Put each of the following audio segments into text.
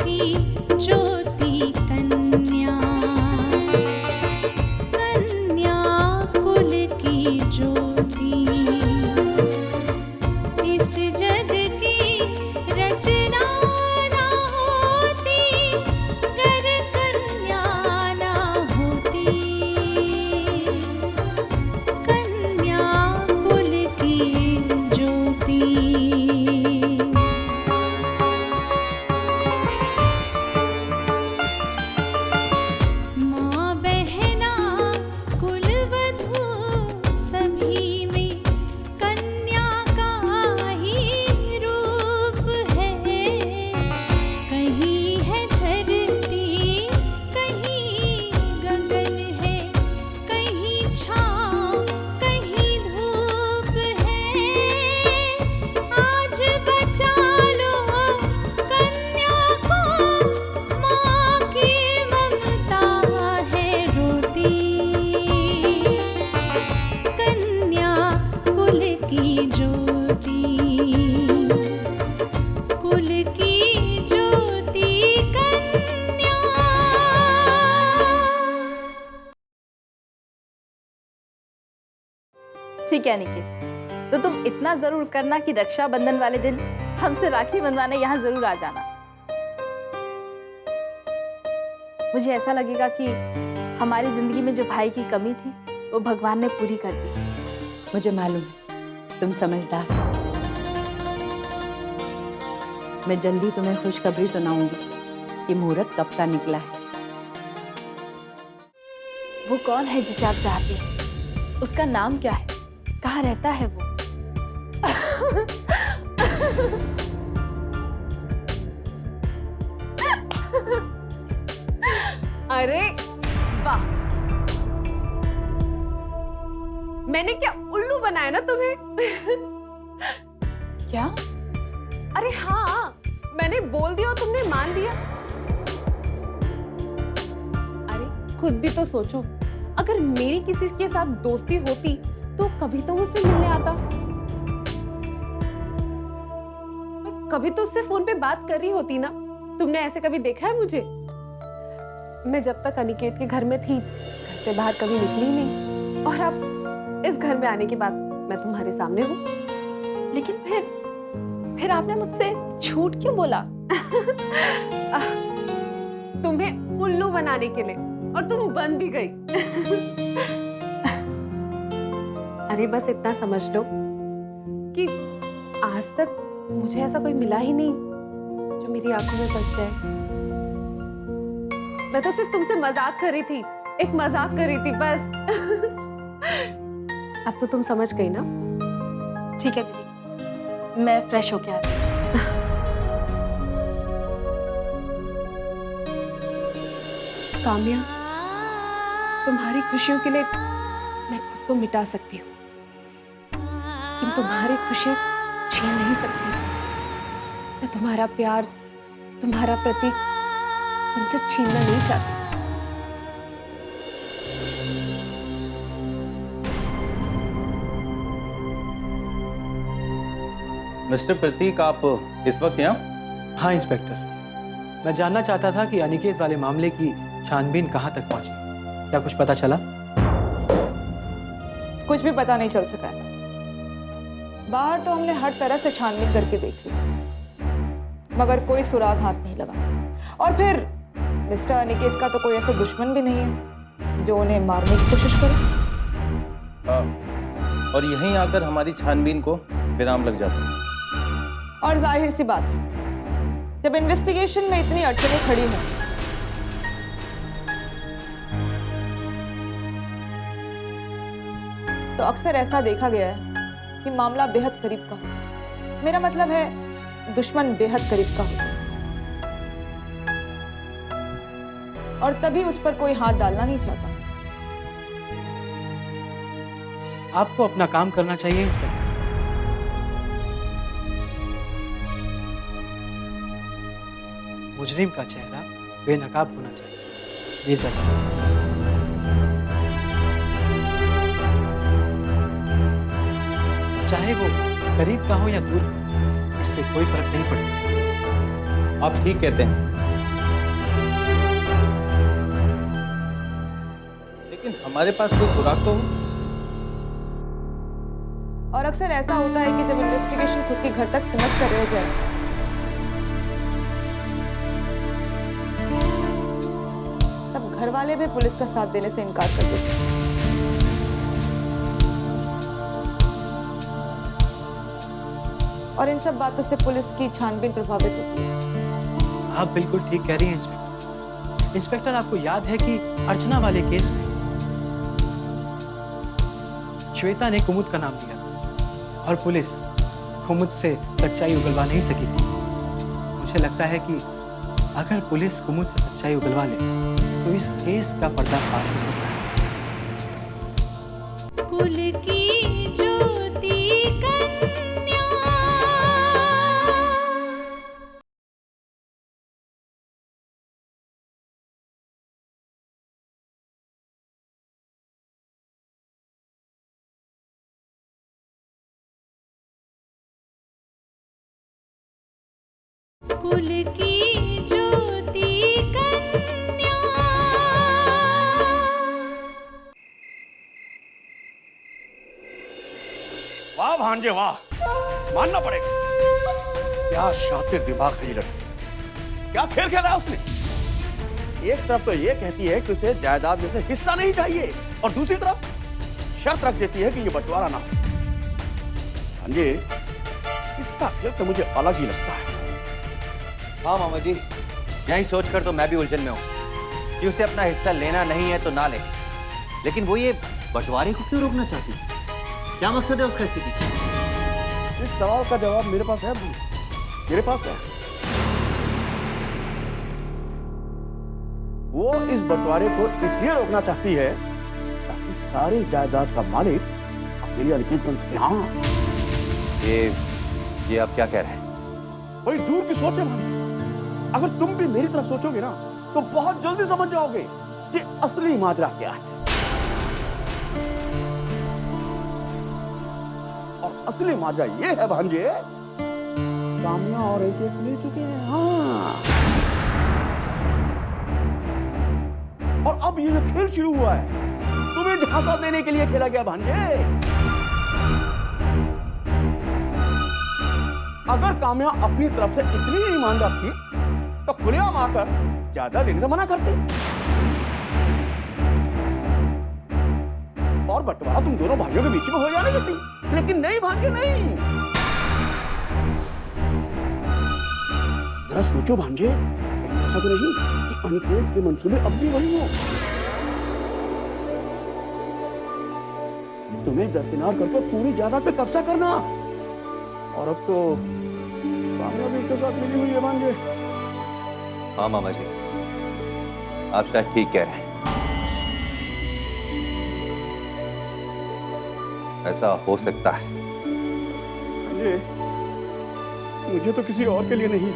की ज्योति कन्या, कन्या कुल की ज्योति, इस जग की रचना ना होती गर कन्या ना होती, कन्या कुल की ज्योति। माँ बहना कुल वधू सभी में कन्या का ही रूप है, कहीं है धरती कहीं गगन है, कहीं छाँव कहीं धूप है, आज बचा लो कन्या को, माँ की ममता है रोती, कन्या कुल की ज्योति, कुल की ज्योति कन्या। ठीक है निकित, तो तुम इतना जरूर करना कि रक्षाबंधन वाले दिन हमसे राखी बंधवाने यहाँ जरूर आ जाना। मुझे ऐसा लगेगा कि हमारी जिंदगी में जो भाई की कमी थी वो भगवान ने पूरी कर दी। मुझे मालूम है तुम समझदार हो। मैं जल्दी तुम्हें खुशखबरी सुनाऊंगी कि मुहूर्त कब का निकला है। वो कौन है जिसे आप चाहती हैं? उसका नाम क्या है? कहाँ रहता है वो? अरे वाह, मैंने क्या उल्लू बनाया ना तुम्हें? क्या? अरे हाँ, मैंने बोल दिया और तुमने मान लिया। अरे खुद भी तो सोचो, अगर मेरी किसी के साथ दोस्ती होती तो कभी तो मुझसे मिलने आता। मैं कभी तो उससे फोन पे बात कर रही होती ना। तुमने ऐसे कभी देखा है मुझे? मैं जब तक अनिकेत के घर में थी, घर से बाहर कभी निकली नहीं, और अब इस घर में आने के बाद मैं तुम्हारे सामने हूँ। लेकिन फिर आपने मुझसे झूठ क्यों बोला? तुम्हें उल्लू बनाने के लिए, और तुम बन भी गई। अरे बस इतना समझ लो कि आज तक मुझे ऐसा कोई मिला ही नहीं जो मेरी आंखों में बस जाए। मैं तो सिर्फ तुमसे मजाक कर रही थी, एक मजाक कर रही थी बस। अब तो तुम समझ गई ना? ठीक है दीदी, मैं फ्रेश होके आती हूँ। काम्या, तुम्हारी खुशियों के लिए मैं खुद को मिटा सकती हूँ, लेकिन तुम्हारी खुशियाँ छीन नहीं सकती। मैं तुम्हारा प्यार, तुम्हारा प्रतीक तुमसे छीनना नहीं चाहती। मिस्टर प्रतीक, आप इस वक्त यहाँ? हाँ इंस्पेक्टर, मैं जानना चाहता था कि अनिकेत वाले मामले की छानबीन कहाँ तक पहुंची। क्या कुछ पता चला? कुछ भी पता नहीं चल सका है। बाहर तो हमने हर तरह से छानबीन करके देख ली, मगर कोई सुराग हाथ नहीं लगा। और फिर मिस्टर अनिकेत का तो कोई ऐसा दुश्मन भी नहीं है जो उन्हें मारने की कोशिश करे। हाँ, और यहीं आकर हमारी छानबीन को विराम लग जाता है। और जाहिर सी बात है, जब इन्वेस्टिगेशन में इतनी अड़चनें खड़ी हों, तो अक्सर ऐसा देखा गया है कि मामला बेहद करीब का होता है। मेरा मतलब है दुश्मन बेहद करीब का होता है, और तभी उस पर कोई हाथ डालना नहीं चाहता। आपको अपना काम करना चाहिए इंस्पेक्टर। मुजरिम का चेहरा बेनकाब होना चाहिए, ये जरूर। चाहे वो करीब का हो या दूर का, इससे कोई फर्क नहीं पड़ता। आप ठीक कहते हैं, लेकिन हमारे पास कोई सुराग तो हो। और अक्सर ऐसा होता है कि जब इन्वेस्टिगेशन खुद के घर तक सिमट कर रह जाए, तब घर वाले भी पुलिस का साथ देने से इनकार कर देते हैं। और इन सब बातों से पुलिस की छानबीन प्रभावित होती है। आप बिल्कुल ठीक कह रही हैं इंस्पेक्टर। इंस्पेक्टर, आपको याद है कि अर्चना वाले केस में श्वेता ने कुमुद का नाम लिया और पुलिस कुमुद से सच्चाई उगलवा नहीं सकी थी। मुझे लगता है कि अगर पुलिस कुमुद से सच्चाई उगलवा ले तो इस केस का पर्दाफाश हो सकता है। कुल की ज्योति कन्या। कुल की ज्योति कन्या। वाह भांजे वाह, मानना पड़ेगा। क्या शातिर दिमाग है ये लड़की। क्या खेल खेला उसने। एक तरफ तो ये कहती है कि उसे जायदाद में से हिस्सा नहीं चाहिए और दूसरी तरफ शर्त रख देती है कि ये बंटवारा ना हो। भांजे, इसका खेल तो मुझे अलग ही लगता है। हाँ मामा जी, यही सोचकर तो मैं भी उलझन में हूँ कि उसे अपना हिस्सा लेना नहीं है तो ना ले, लेकिन वो ये बंटवारे को क्यों रोकना चाहती है? क्या मकसद है उसका इसके पीछे? इस सवाल का जवाब मेरे पास है, मेरे पास है। वो इस बंटवारे को इसलिए रोकना चाहती है ताकि सारी जायदाद का मालिक अकेले अनिकेत बन सके। हाँ, ये आप क्या कह रहे हैं? बड़ी दूर की सोच है भाई। अगर तुम भी मेरी तरफ सोचोगे ना तो बहुत जल्दी समझ जाओगे कि असली माजरा क्या है। और असली माजरा ये है भांजे, कामिया और एक मिल चुके हैं। हाँ, और अब ये जो खेल शुरू हुआ है तुम्हें झांसा देने के लिए खेला गया भांजे। अगर काम्या अपनी तरफ से इतनी ईमानदार थी तो खुलेआम आकर ज्यादा लेने से मना करती और बंटवारा तुम दोनों भाइयों के बीच में हो जाने देती। लेकिन नहीं भांजे, नहीं। जरा सोचो भांजे, कहीं ऐसा तो नहीं कि अनिकेत के मंसूबे अब भी वही हो। ये तुम्हें दरकिनार करके पूरी जायदाद पे कब्जा करना, और अब तो कामया भी उसके साथ मिली हुई है भांजे। हाँ मामा जी, आप शायद ठीक कह रहे हैं। ऐसा हो सकता है। भांजे, मुझे तो किसी और के लिए नहीं,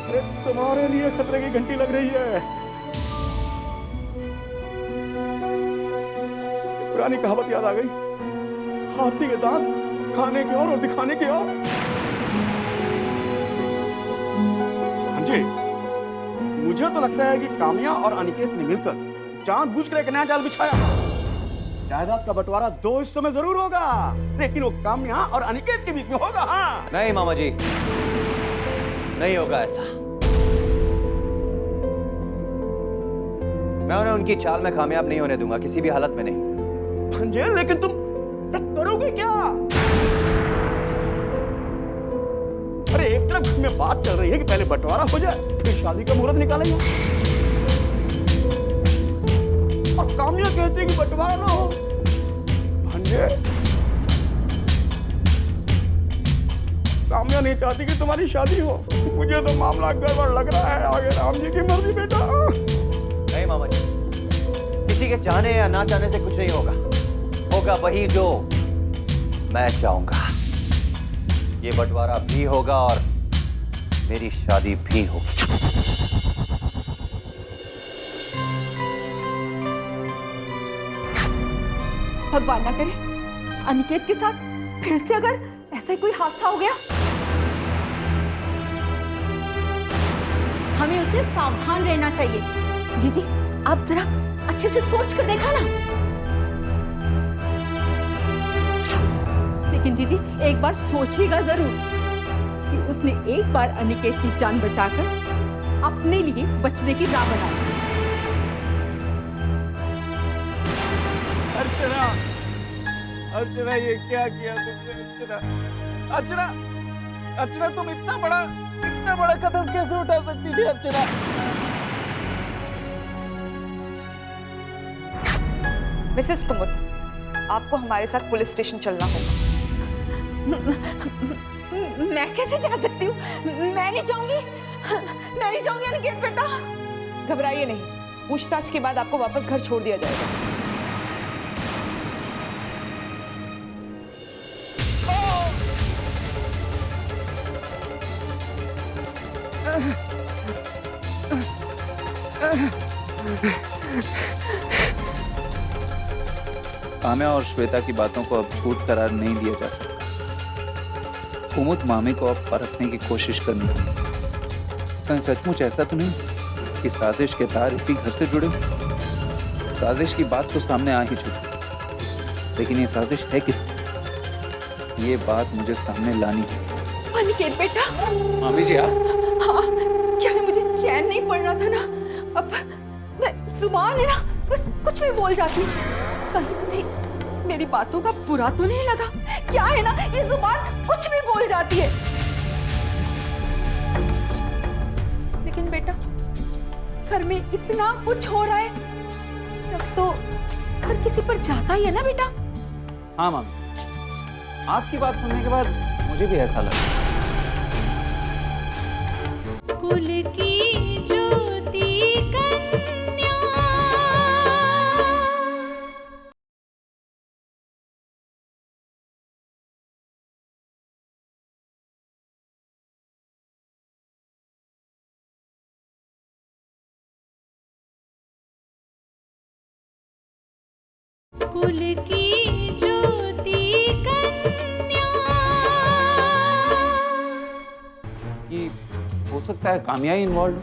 अरे तुम्हारे लिए खतरे की घंटी लग रही है। पुरानी कहावत याद आ गई, हाथी के दांत खाने के और दिखाने के और। भांजे, मुझे तो लगता है कि काम्या और अनिकेत ने मिलकर जानबूझकर एक नया जाल बिछाया। जायदाद का बंटवारा 2 हिस्सों में जरूर होगा, लेकिन वो काम्या और अनिकेत के बीच में होगा। हाँ, नहीं मामा जी, नहीं होगा ऐसा। मैं उन्हें उनकी चाल में कामयाब नहीं होने दूंगा, किसी भी हालत में नहीं। भांजे, लेकिन तुम करोगे क्या? अरे एक तरफ घर में बात चल रही है कि पहले बंटवारा हो जाए फिर शादी का मुहूर्त निकालेंगे, और कामया कहती है कि बंटवारा ना हो। भांजे, कामया नहीं चाहती कि तुम्हारी शादी हो। मुझे तो मामला गड़बड़ लग रहा है। आगे राम जी की मर्जी बेटा। नहीं मामा जी, किसी के चाहने या ना चाहने से कुछ नहीं होगा, होगा वही जो मैं चाहूंगा। ये बंटवारा भी होगा और मेरी शादी भी होगी। भगवान ना करे अनिकेत के साथ फिर से अगर ऐसा ही कोई हादसा हो गया हमें उससे सावधान रहना चाहिए। जीजी, आप जरा अच्छे से सोच कर देखा ना। लेकिन जीजी, एक बार सोचिएगा जरूर कि उसने एक बार अनिकेत की जान बचाकर अपने लिए बचने की राह बनाई। अर्चना, अर्चना, ये क्या किया तुमने? अर्चना, अर्चना, अर्चना, तुम इतना बड़ा कदम कैसे उठा सकती थी अर्चना? मिसेस कुमुद, आपको हमारे साथ पुलिस स्टेशन चलना होगा। मैं कैसे जा सकती हूँ? मैं नहीं जाऊंगी अनिकेत बेटा। घबराइए नहीं, पूछताछ के बाद आपको वापस घर छोड़ दिया जाएगा। काम्या और श्वेता की बातों को अब झूठ करार नहीं दिया जा सकता। कुमुद मामी को अब परखने की कोशिश करनी होगी। कहीं सचमुच ऐसा तो नहीं कि साजिश के तार इसी घर से जुड़े? साजिश की बात तो सामने आ ही चुकी, लेकिन ये साजिश है किसकी? ये बात मुझे सामने लानी है। अनिकेत बेटा। मामी जी आप? हाँ, क्या है, मुझे चैन नहीं पड़ रहा था ना। अब मैं जुबान है ना, बस कुछ भी बोल जाती हूँ। कहीं तुम्हें मेरी बातों का बुरा तो नहीं लगा? क्या है ना, ये जुबान कुछ भी बोल जाती है। लेकिन बेटा, घर में इतना कुछ हो रहा है, शक तो हर किसी पर जाता ही है ना बेटा। हाँ मामी, आपकी बात सुनने के बाद मुझे भी ऐसा लगा। कुल की ज्योति कन्या। कुल की ज्योति कन्या। कि हो सकता है काम्या ही इन्वॉल्व,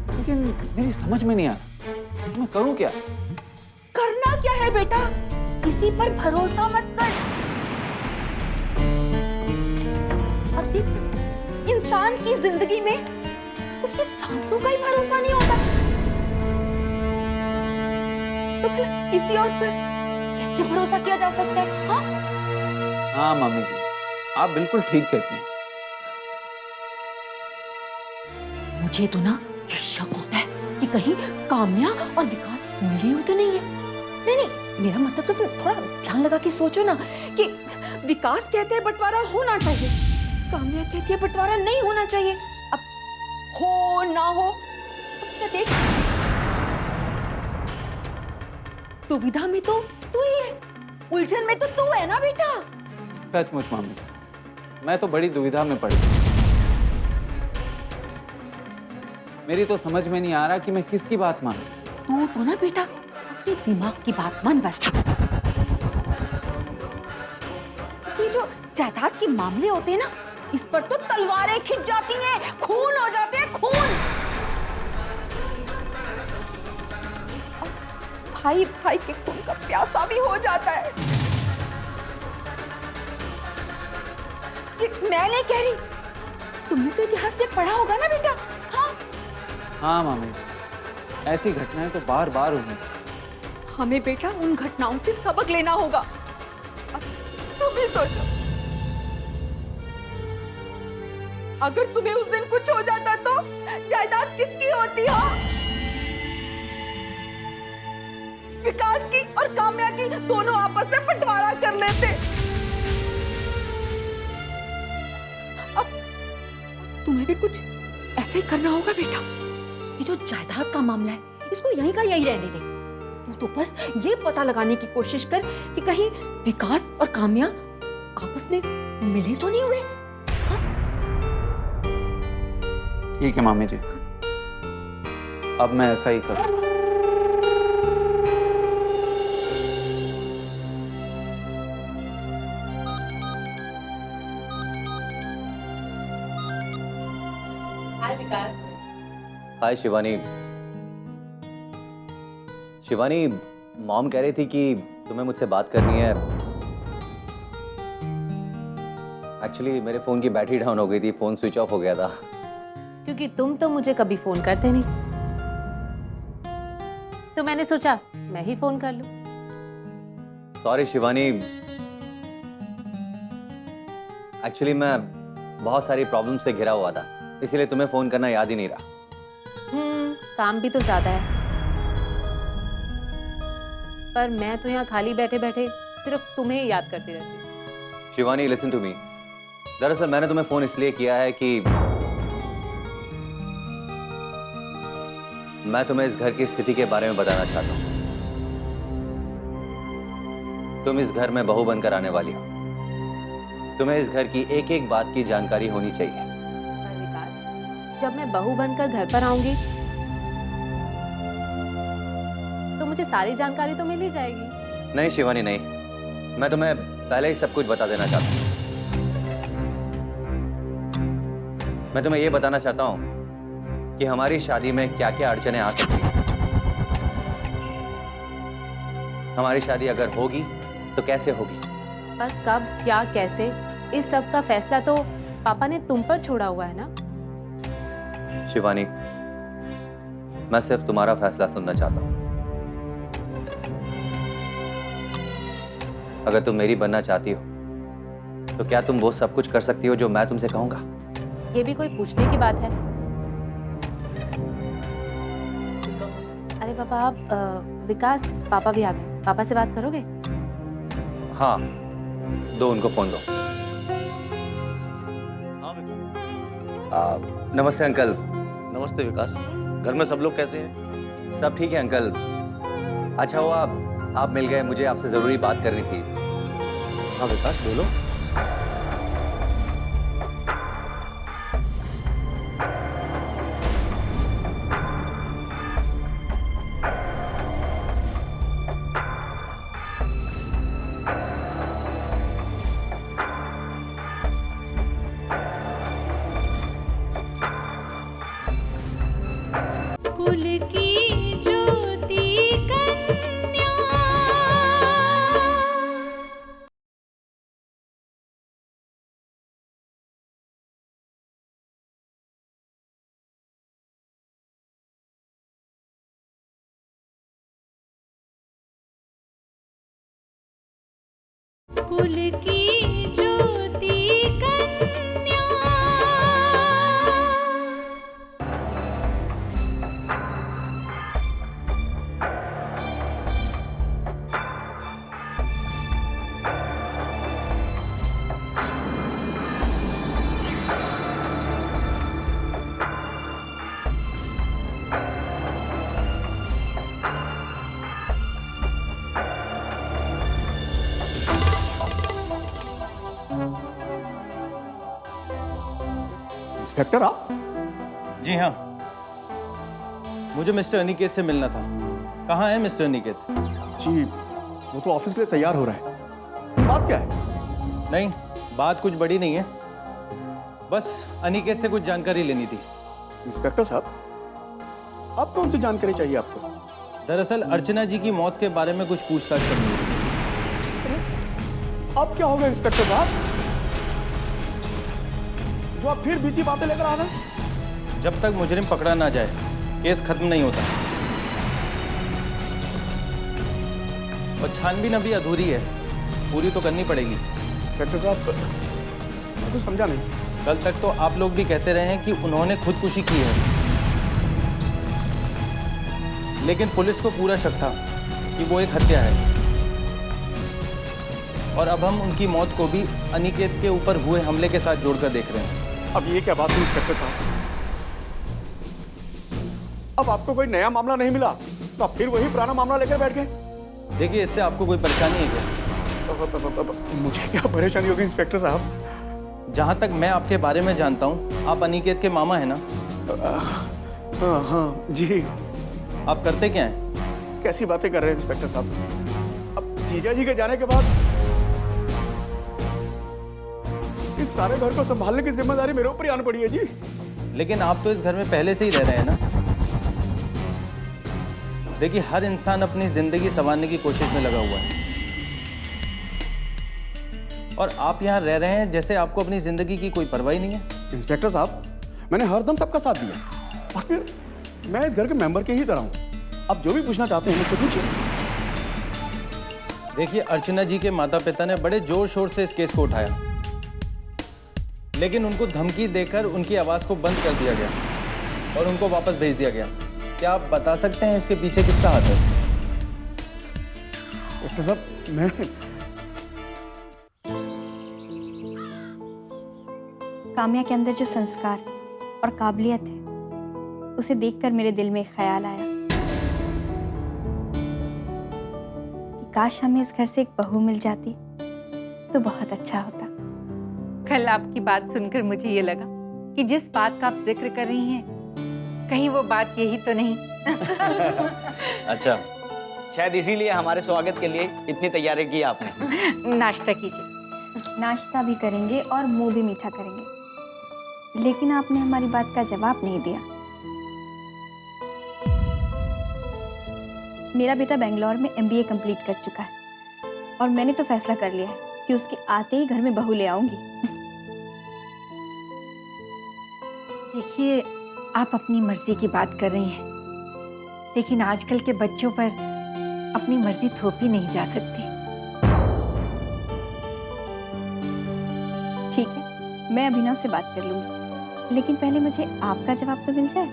लेकिन मेरी समझ में नहीं आ रहा मैं करूं क्या? करना क्या है बेटा? किसी पर भरोसा मत कर। अब देख, इंसान की जिंदगी में उसकी सांसों का ही भरोसा नहीं होता, तो फिर किसी और पर कैसे भरोसा किया जा सकता है? हाँ? हाँ मामी जी, आप बिल्कुल ठीक कहती हैं। मुझे तो ना ये शक होता है कि कहीं काम्या और विकास मिले हुए तो नहीं है। नहीं, मेरा मतलब तो तुम थोड़ा ध्यान लगा के सोचो ना कि विकास कहते हैं बंटवारा होना चाहिए, काम्या कहती है बंटवारा नहीं होना चाहिए। अब हो ना हो क्या देख, दुविधा में तो तू ही है, उलझन में तो तू है ना बेटा। सचमुच मामी जी, मैं तो बड़ी दुविधा में पड़ी। मेरी तो समझ में नहीं आ रहा कि मैं किसकी बात मानूं। तू तो ना बेटा अपने दिमाग की बात मान बस। ये जो जायदाद के मामले होते हैं ना, इस पर तो तलवारें खिंच जाती हैं, खून हो जाते हैं, खून। भाई भाई के खून का प्यासा भी हो जाता है। ये मैं नहीं कह रही, तुमने तो इतिहास में पढ़ा होगा ना बेटा। हाँ हाँ मामी जी, ऐसी घटनाएं तो बार बार हुई। हमें बेटा उन घटनाओं से सबक लेना होगा। अब तुम भी सोचो, अगर तुम्हें उस दिन कुछ हो जाता तो जायदाद किसकी होती? हो विकास की और काम्या की, दोनों आपस में बंटवारा कर लेते। अब तुम्हें भी कुछ ऐसा ही करना होगा बेटा। ये जो जायदाद का मामला है, इसको यहीं का यहीं रहने दे। तू तो बस ये पता लगाने की कोशिश कर कि कहीं विकास और काम्या आपस में मिले तो नहीं हुए। हाँ? ठीक है मामी जी, अब मैं ऐसा ही करूंगा। हाय विकास। हाय शिवानी। शिवानी, मॉम कह रही थी कि तुम्हें मुझसे बात करनी है। एक्चुअली मेरे फोन की बैटरी डाउन हो गई थी, फोन स्विच ऑफ हो गया था। क्योंकि तुम तो मुझे कभी फोन करते नहीं, तो मैंने सोचा मैं ही फोन कर लूं। सॉरी शिवानी, एक्चुअली मैं बहुत सारी प्रॉब्लम से घिरा हुआ था, इसलिए तुम्हें फोन करना याद ही नहीं रहा। काम भी तो ज्यादा है, पर मैं तो यहाँ खाली बैठे बैठे सिर्फ तुम्हें ही याद करती रहती हूँ। शिवानी लिसन टू मी, दरअसल मैंने तुम्हें फोन इसलिए किया है कि मैं तुम्हें इस घर की स्थिति के बारे में बताना चाहता हूँ। तुम इस घर में बहू बनकर आने वाली हो, तुम्हें इस घर की एक एक बात की जानकारी होनी चाहिए। पर विकास, जब मैं बहू बनकर घर पर आऊंगी तो मुझे सारी जानकारी तो मिल ही जाएगी। नहीं शिवानी नहीं, मैं तुम्हें पहले ही सब कुछ बता देना चाहता हूँ। मैं तुम्हें यह बताना चाहता हूं कि हमारी शादी में क्या क्या अड़चनें आ सकती हैं। हमारी शादी अगर होगी तो कैसे होगी, पर कब, क्या, कैसे, इस सब का फैसला तो पापा ने तुम पर छोड़ा हुआ है ना। शिवानी, मैं सिर्फ तुम्हारा फैसला सुनना चाहता हूं। अगर तुम मेरी बनना चाहती हो तो क्या तुम वो सब कुछ कर सकती हो जो मैं तुमसे कहूंगा? ये भी कोई पूछने की बात है? अरे पापा, आप विकास, पापा भी आ गए, पापा से बात करोगे? हाँ, दो उनको फोन दो। नमस्ते अंकल। नमस्ते विकास, घर में सब लोग कैसे हैं? सब ठीक है अंकल। अच्छा हुआ आप मिल गए, मुझे आपसे जरूरी बात करनी थी। हाँ विकास बोलो। कुल की ज्योति कन्या। कुल की ज्योति कन्या। इंस्पेक्टर आप? जी हाँ, मुझे मिस्टर अनिकेत से मिलना था। कहाँ है मिस्टर अनिकेत? जी वो तो ऑफिस के लिए तैयार हो रहा है। बात क्या है? नहीं, बात कुछ बड़ी नहीं है, बस अनिकेत से कुछ जानकारी लेनी थी। इंस्पेक्टर साहब, अब कौन सी जानकारी चाहिए आपको? दरअसल अर्चना जी की मौत के बारे में कुछ पूछताछ करनी है। अब क्या होगा इंस्पेक्टर साहब, जो आप फिर बीती बातें लेकर आ गए? जब तक मुजरिम पकड़ा ना जाए केस खत्म नहीं होता, और छानबीन अभी अधूरी है, पूरी तो करनी पड़ेगी। इंस्पेक्टर साहब, मैं कुछ समझा नहीं। कल तक तो आप लोग भी कहते रहे हैं कि उन्होंने खुदकुशी की है, लेकिन पुलिस को पूरा शक था कि वो एक हत्या है, और अब हम उनकी मौत को भी अनिकेत के ऊपर हुए हमले के साथ जोड़कर देख रहे हैं। अब ये क्या बात हुई इंस्पेक्टर साहब? अब आपको कोई नया मामला नहीं मिला तो आप फिर वही पुराना मामला लेकर बैठ गए? देखिए, इससे आपको कोई परेशानी है क्या? मुझे क्या परेशानी होगी इंस्पेक्टर साहब? जहां तक मैं आपके बारे में जानता हूं, आप अनिकेत के मामा हैं ना? हाँ हाँ जी। आप करते क्या हैं? कैसी बातें कर रहे हैं इंस्पेक्टर साहब? अब जीजा जी के जाने के बाद इस सारे घर को संभालने की जिम्मेदारी मेरे ऊपर ही आनी पड़ी है जी। लेकिन आप तो इस घर में पहले से ही रह रहे हैं ना? देखिए, हर इंसान अपनी जिंदगी संवारने की कोशिश में लगा हुआ है, और आप यहाँ रह रहे हैं जैसे आपको अपनी जिंदगी की कोई परवाह ही नहीं है। इंस्पेक्टर साहब, मैंने हरदम सबका साथ दिया, और फिर मैं इस घर के मेंबर के ही तरह हूँ। आप जो भी पूछना चाहते हैं मुझसे पूछिए। देखिए, अर्चना जी के माता पिता ने बड़े जोर शोर से इस केस को उठाया, लेकिन उनको धमकी देकर उनकी आवाज को बंद कर दिया गया और उनको वापस भेज दिया गया। क्या आप बता सकते हैं इसके पीछे किसका हाथ है? डॉक्टर साहब, मैं काम्या के अंदर जो संस्कार और काबिलियत है, उसे देखकर मेरे दिल में एक ख्याल आया कि काश हमें इस घर से एक बहू मिल जाती तो बहुत अच्छा होता। कल आपकी बात सुनकर मुझे ये लगा कि जिस बात का आप जिक्र कर रही हैं, कहीं वो बात यही तो नहीं। अच्छा, शायद इसीलिए हमारे स्वागत के लिए इतनी तैयारी की आपने। नाश्ता कीजिए। नाश्ता भी करेंगे और मुंह भी मीठा करेंगे, लेकिन आपने हमारी बात का जवाब नहीं दिया। मेरा बेटा बेंगलोर में MBA कंप्लीट कर चुका है, और मैंने तो फैसला कर लिया है कि उसके आते ही घर में बहू ले आऊंगी। देखिए, आप अपनी मर्जी की बात कर रही हैं, लेकिन आजकल के बच्चों पर अपनी मर्जी थोपी नहीं जा सकती। ठीक है, मैं अभिनव से बात कर लूंगी, लेकिन पहले मुझे आपका जवाब तो मिल जाए।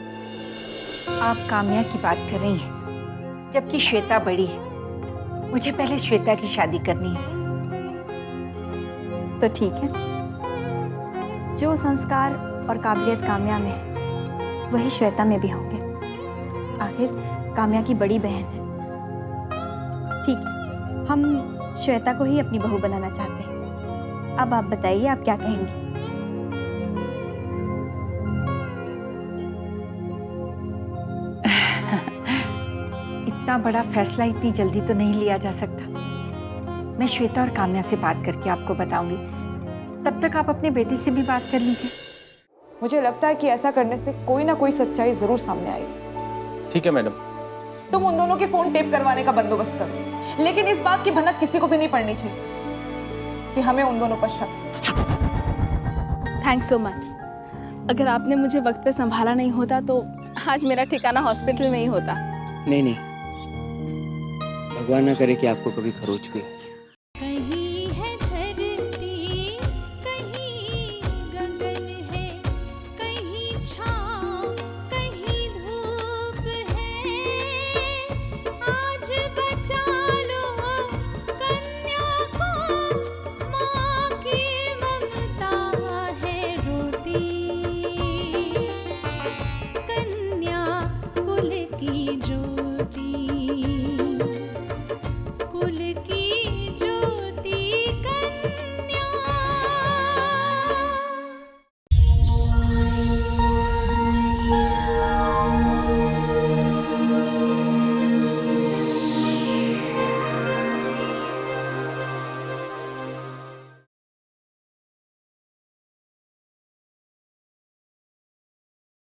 आप काम्या की बात कर रही हैं, जबकि श्वेता बड़ी है। मुझे पहले श्वेता की शादी करनी है। तो ठीक है, जो संस्कार और काबिलियत काम्या में है, वही श्वेता में भी होंगे। आखिर काम्या की बड़ी बहन है। ठीक है, हम श्वेता को ही अपनी बहू बनाना चाहते हैं। अब आप बताइए, आप क्या कहेंगे? इतना बड़ा फैसला इतनी जल्दी तो नहीं लिया जा सकता। मैं श्वेता और काम्या से बात करके आपको बताऊंगी। तब तक आप अपने बेटे से भी बात कर लीजिए। मुझे लगता है कि ऐसा करने से कोई ना कोई सच्चाई जरूर सामने आएगी। ठीक है मैडम। तुम उन दोनों के फोन टेप करवाने का बंदोबस्त करो, लेकिन इस बात की भनक किसी को भी नहीं पड़नी चाहिए कि हमें उन दोनों पर शक। Thanks so much. अगर आपने मुझे वक्त पे संभाला नहीं होता तो आज मेरा ठिकाना हॉस्पिटल में ही होता। नहीं नहीं, भगवान ना करे कि आपको कभी खरोच भी।